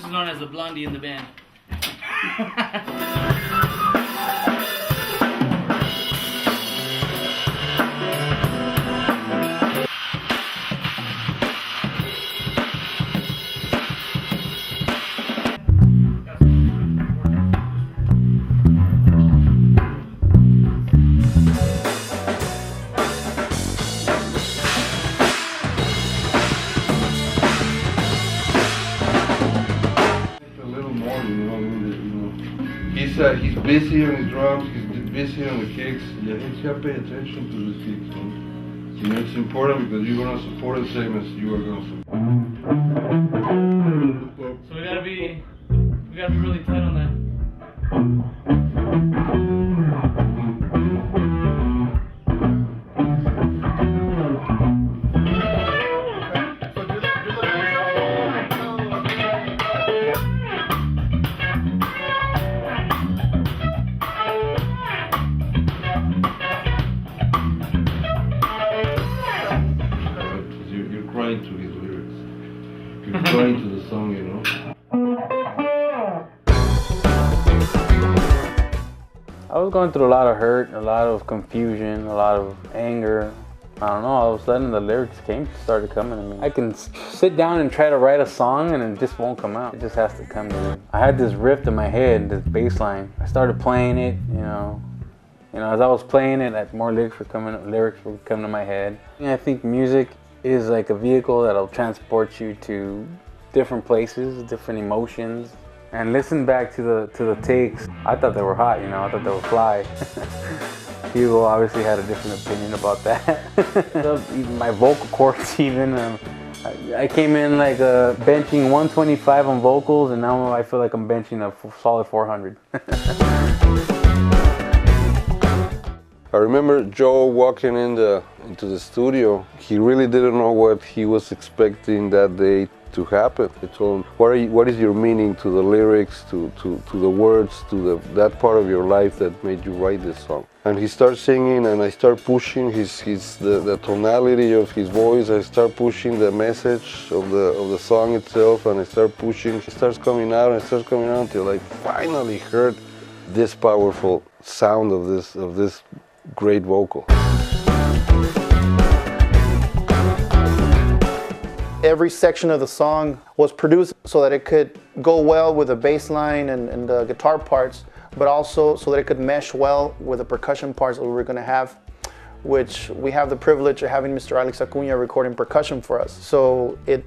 She's known as the blondie in the band. He's busy on his drums, he's busy on the kicks. Yeah, he's got to pay attention to the kicks. You know, it's important because you're going to support the same as you are going to support. So we gotta be really tight on that. To his lyrics. You're trying to the song, you know. I was going through a lot of hurt, a lot of confusion, a lot of anger. I don't know, all of a sudden the lyrics started coming to me. I can sit down and try to write a song and it just won't come out. It just has to come to me. I had this riff in my head, this bass line. I started playing it, you know, as I was playing it, more lyrics were coming to my head. I think music is like a vehicle that'll transport you to different places, different emotions. And listen back to the takes. I thought they were hot, you know. I thought they were fly. Hugo obviously had a different opinion about that. Even my vocal cords, even I came in like benching 125 on vocals, and now I feel like I'm benching a solid 400. I remember Joe walking into the studio. He really didn't know what he was expecting that day to happen. I told him, what is your meaning to the lyrics, to the words, to that part of your life that made you write this song? And he starts singing, and I start pushing the tonality of his voice. I start pushing the message of the song itself, and I start pushing. It starts coming out, and it starts coming out until I finally heard this powerful sound of this great vocal. Every section of the song was produced so that it could go well with the bass line and the guitar parts, but also so that it could mesh well with the percussion parts that we were going to have, which we have the privilege of having Mr. Alex Acuna recording percussion for us. So it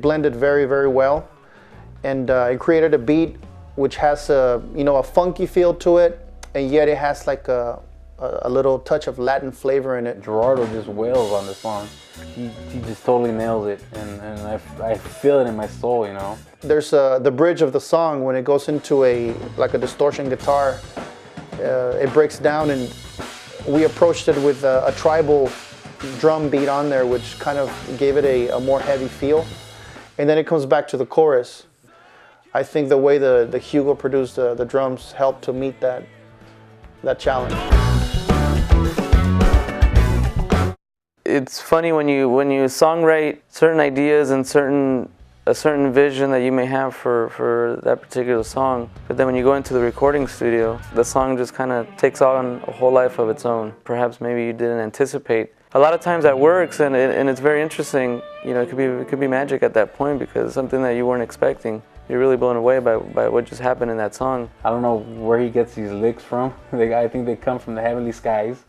blended very, very well, and it created a beat which has a funky feel to it, and yet it has like a little touch of Latin flavor in it. Gerardo just wails on this song. He just totally nails it, and I feel it in my soul, you know. There's the bridge of the song when it goes into a distortion guitar. It breaks down, and we approached it with a tribal drum beat on there, which kind of gave it a more heavy feel. And then it comes back to the chorus. I think the way the Hugo produced the drums helped to meet that challenge. It's funny when you songwrite certain ideas and a certain vision that you may have for that particular song, but then when you go into the recording studio, the song just kind of takes on a whole life of its own. Perhaps maybe you didn't anticipate. A lot of times that works, and it's very interesting. You know, it could be magic at that point because something that you weren't expecting. You're really blown away by what just happened in that song. I don't know where he gets these licks from. I think they come from the heavenly skies.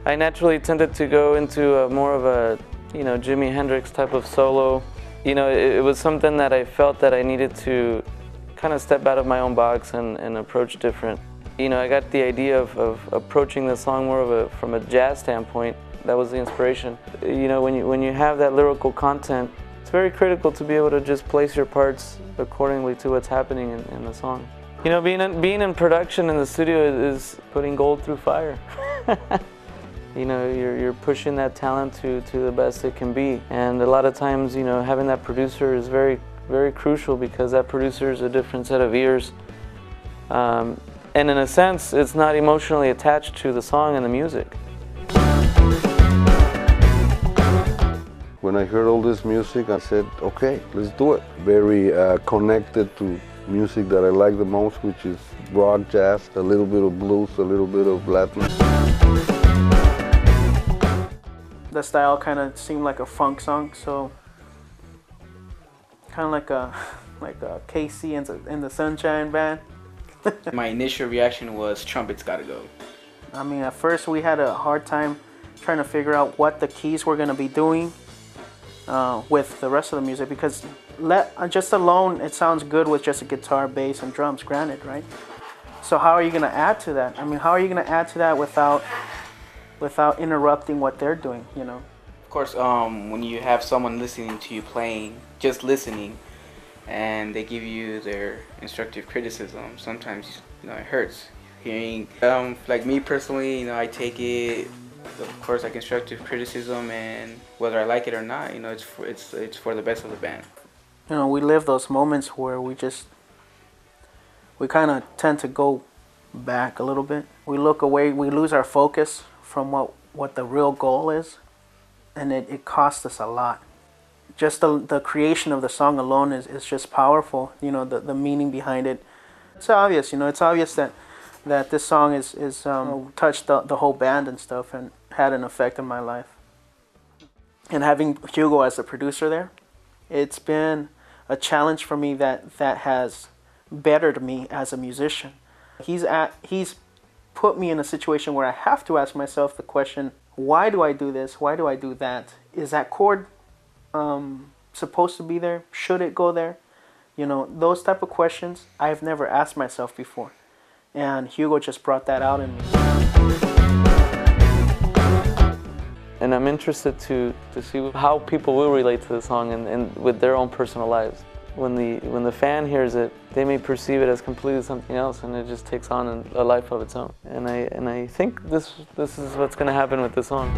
I naturally tended to go into more of a, Jimi Hendrix type of solo. It was something that I felt that I needed to kind of step out of my own box and approach different. I got the idea of approaching the song more from a jazz standpoint. That was the inspiration. When you have that lyrical content, it's very critical to be able to just place your parts accordingly to what's happening in the song. Being in production in the studio is putting gold through fire. You're pushing that talent to the best it can be. And a lot of times, having that producer is very, very crucial because that producer is a different set of ears. And in a sense, it's not emotionally attached to the song and the music. When When I heard all this music, I said, okay, let's do it. Very connected to music that I like the most, which is rock, jazz, a little bit of blues, a little bit of Latin. The style kind of seemed like a funk song, so kind of like a Casey and the Sunshine Band. My initial reaction was trumpets gotta go. I mean, at first we had a hard time trying to figure out what the keys were going to be doing with the rest of the music, because just alone it sounds good with just a guitar, bass, and drums, granted, right? So how are you going to add to that? I mean, how are you going to add to that without interrupting what they're doing, you know? Of course, when you have someone listening to you playing, just listening, and they give you their constructive criticism, sometimes, you know, it hurts. Hearing, like me personally, you know, I take it, of course, like constructive criticism, and whether I like it or not, you know, it's for the best of the band. You know, we live those moments where we kind of tend to go back a little bit. We look away, we lose our focus from what the real goal is, and it costs us a lot. Just the creation of the song alone is just powerful, you know, the meaning behind it. It's obvious, you know, it's obvious that this song is touched the whole band and stuff and had an effect in my life. And having Hugo as the producer there, it's been a challenge for me that has bettered me as a musician. He's put me in a situation where I have to ask myself the question, why do I do this? Why do I do that? Is that chord supposed to be there? Should it go there? You know, those type of questions I've never asked myself before. And Hugo just brought that out in me. And I'm interested to see how people will relate to the song and with their own personal lives. When the fan hears it, they may perceive it as completely something else, and it just takes on a life of its own. And I think this is what's going to happen with this song.